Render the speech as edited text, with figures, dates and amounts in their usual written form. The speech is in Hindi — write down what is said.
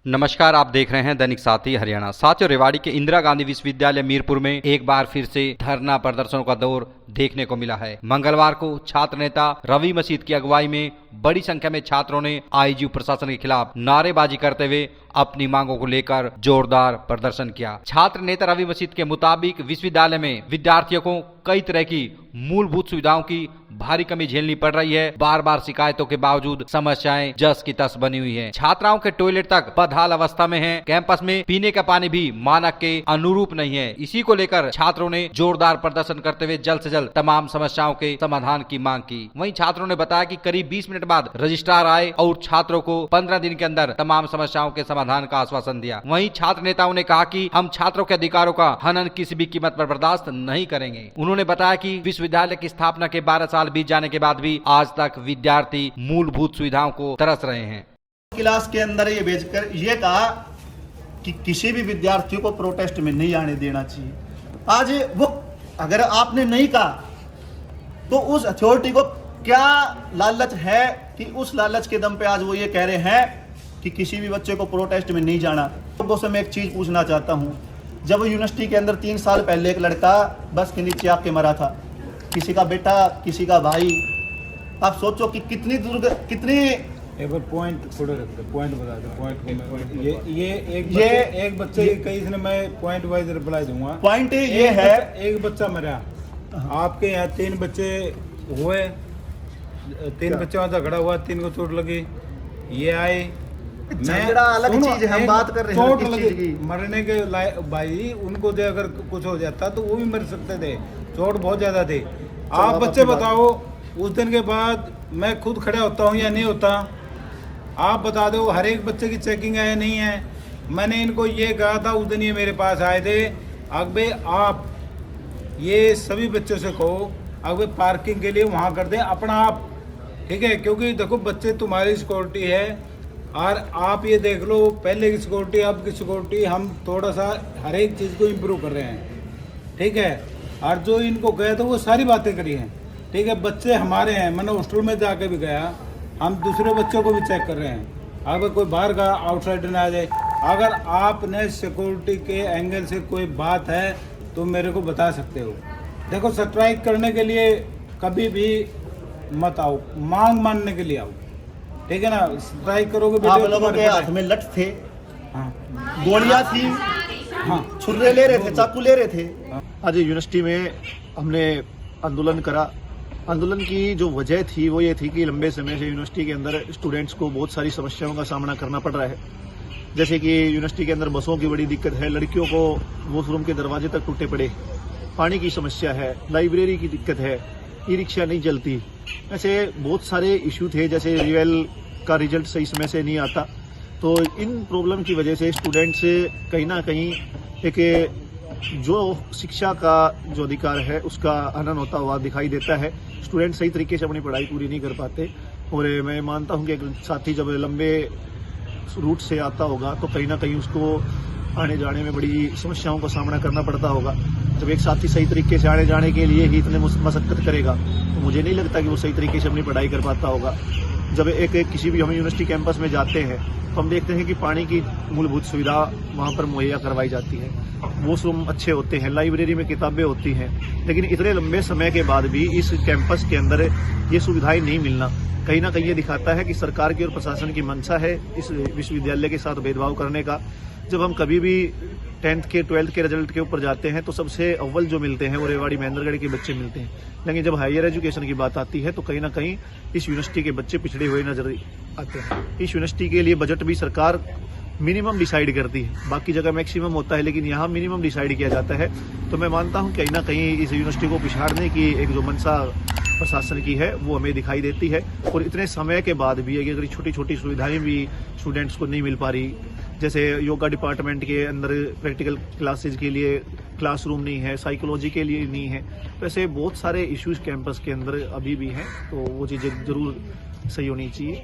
नमस्कार, आप देख रहे हैं दैनिक साथी हरियाणा। साथियों, रेवाड़ी के इंदिरा गांधी विश्वविद्यालय मीरपुर में एक बार फिर से धरना प्रदर्शनों का दौर देखने को मिला है। मंगलवार को छात्र नेता रवि मसीद की अगुवाई में बड़ी संख्या में छात्रों ने आईजी प्रशासन के खिलाफ नारेबाजी करते हुए अपनी मांगों को लेकर जोरदार प्रदर्शन किया। छात्र नेता रवि मसीद के मुताबिक विश्वविद्यालय में विद्यार्थियों को कई तरह की मूलभूत सुविधाओं की भारी कमी झेलनी पड़ रही है। बार बार शिकायतों के बावजूद समस्याएं जस की तस बनी हुई हैं। छात्राओं के टॉयलेट तक बदहाल अवस्था में हैं। कैंपस में पीने का पानी भी मानक के अनुरूप नहीं है। इसी को लेकर छात्रों ने जोरदार प्रदर्शन करते हुए जल्द से जल्द तमाम समस्याओं के समाधान की मांग की। वहीं छात्रों ने बताया कि करीब 20 मिनट बाद रजिस्ट्रार आए और छात्रों को 15 दिन के अंदर तमाम समस्याओं के समाधान का आश्वासन दिया। वहीं छात्र नेताओं ने कहा कि हम छात्रों के अधिकारों का हनन किसी भी कीमत पर बर्दाश्त नहीं करेंगे। उन्होंने बताया कि विश्वविद्यालय की स्थापना के 12 साल बीत जाने के बाद भी आज तक विद्यार्थी मूलभूत सुविधाओं को तरस रहे हैं। क्लास के अंदर ये भेजकर ये कहा कि किसी भी विद्यार्थियों को प्रोटेस्ट में नहीं आने देना चाहिए। आज वो अगर आपने नहीं कहा तो उस अथॉरिटी को क्या लालच है कि उस लालच के दम पे आज वो ये कह रहे हैं कि किसी भी बच्चे को प्रोटेस्ट में नहीं जाना। लोगों से मैं एक चीज पूछना चाहता हूँ, जब यूनिवर्सिटी के अंदर 3 साल पहले एक लड़का बस के नीचे आके मरा था, किसी का बेटा किसी का भाई, आप सोचो कि कितनी एक बार पॉइंट थोड़ा रखते पॉइंट बता दो। पॉइंट ये एक बच्चे की कई इसने मैं पॉइंट वाइज रिप्लाई दूंगा। पॉइंट ये है एक बच्चा मरा, आपके यहाँ 3 बच्चे हुए, 3 बच्चों का झगड़ा हुआ, 3 को चोट लगी, ये आए, झगड़ा अलग चीज है, हम बात कर रहे हैं चोट लगी मरने के भाई, उनको जो अगर कुछ हो जाता तो वो भी मर सकते थे, चोट बहुत ज्यादा थी। आप बच्चे बताओ, उस दिन के बाद मैं खुद खड़ा होता हूँ या नहीं होता? आप बता दो, हर एक बच्चे की चेकिंग है या नहीं है? मैंने इनको ये कहा था उस दिन, ये मेरे पास आए थे, अगबे आप ये सभी बच्चों से कहो अगबे पार्किंग के लिए वहाँ कर दे अपना आप, ठीक है? क्योंकि देखो बच्चे तुम्हारी सिक्योरिटी है, और आप ये देख लो पहले की सिक्योरिटी अब की सिक्योरिटी, हम थोड़ा सा हर एक चीज़ को इम्प्रूव कर रहे हैं, ठीक है? और जो इनको गए तो वो सारी बातें करी हैं, ठीक है? बच्चे हमारे हैं, मैंने हॉस्टल में जाके भी गया, हम दूसरे बच्चों को भी चेक कर रहे हैं। अगर कोई बाहर का आउटसाइडर ना आ जाए, अगर आपने सिक्योरिटी के एंगल से कोई बात है तो मेरे को बता सकते हो। देखो, स्ट्राइक करने के लिए कभी भी मत आओ, मांग मानने के लिए आओ, ठीक है ना? स्ट्राइक करोगे, आप लोगों के हाथ में लठ थे, हाँ, गोलियां थी, हाँ, छुरे ले रहे थे, चाकू ले रहे थे। आज यूनिवर्सिटी में हमने आंदोलन करा। आंदोलन की जो वजह थी वो ये थी कि लंबे समय से यूनिवर्सिटी के अंदर स्टूडेंट्स को बहुत सारी समस्याओं का सामना करना पड़ रहा है। जैसे कि यूनिवर्सिटी के अंदर बसों की बड़ी दिक्कत है, लड़कियों को वॉशरूम के दरवाजे तक टूटे पड़े, पानी की समस्या है, लाइब्रेरी की दिक्कत है, ई रिक्शा नहीं चलती, ऐसे बहुत सारे इश्यू थे। जैसे रिवेल का रिजल्ट सही समय से नहीं आता, तो इन प्रॉब्लम की वजह से स्टूडेंट्स कहीं ना कहीं एक जो शिक्षा का जो अधिकार है उसका हनन होता हुआ दिखाई देता है। स्टूडेंट सही तरीके से अपनी पढ़ाई पूरी नहीं कर पाते, और मैं मानता हूं कि एक साथी जब लंबे रूट से आता होगा तो कहीं ना कहीं उसको आने जाने में बड़ी समस्याओं का सामना करना पड़ता होगा। जब एक साथी सही तरीके से आने जाने के लिए ही इतने मशक्कत करेगा तो मुझे नहीं लगता कि वो सही तरीके से अपनी पढ़ाई कर पाता होगा। जब किसी भी हम यूनिवर्सिटी कैंपस में जाते हैं तो हम देखते हैं कि पानी की मूलभूत सुविधा वहाँ पर मुहैया करवाई जाती है, वॉशरूम अच्छे होते हैं, लाइब्रेरी में किताबें होती हैं, लेकिन इतने लंबे समय के बाद भी इस कैंपस के अंदर ये सुविधाएं नहीं मिलना कहीं ना कहीं ये दिखाता है कि सरकार की और प्रशासन की मंशा है इस विश्वविद्यालय के साथ भेदभाव करने का। जब हम कभी भी 10th के 12th के रिजल्ट के ऊपर जाते हैं तो सबसे अव्वल जो मिलते हैं वो रेवाड़ी महेंद्रगढ़ के बच्चे मिलते हैं, लेकिन जब हायर एजुकेशन की बात आती है तो कहीं ना कहीं इस यूनिवर्सिटी के बच्चे पिछड़े हुए नजर आते हैं। इस यूनिवर्सिटी के लिए बजट भी सरकार मिनिमम डिसाइड करती है, बाकी जगह मैक्सिमम होता है, लेकिन यहाँ मिनिमम डिसाइड किया जाता है। तो मैं मानता हूँ कहीं ना कहीं इस यूनिवर्सिटी को पिछाड़ने की एक जो मंशा प्रशासन की है वो हमें दिखाई देती है। और इतने समय के बाद भी अगर छोटी छोटी सुविधाएं भी स्टूडेंट्स को नहीं मिल पा रही, जैसे योगा डिपार्टमेंट के अंदर प्रैक्टिकल क्लासेज के लिए क्लासरूम नहीं है, साइकोलॉजी के लिए नहीं है, तो ऐसे बहुत सारे इश्यूज कैंपस के अंदर अभी भी हैं, तो वो चीज़ें जरूर सही होनी चाहिए।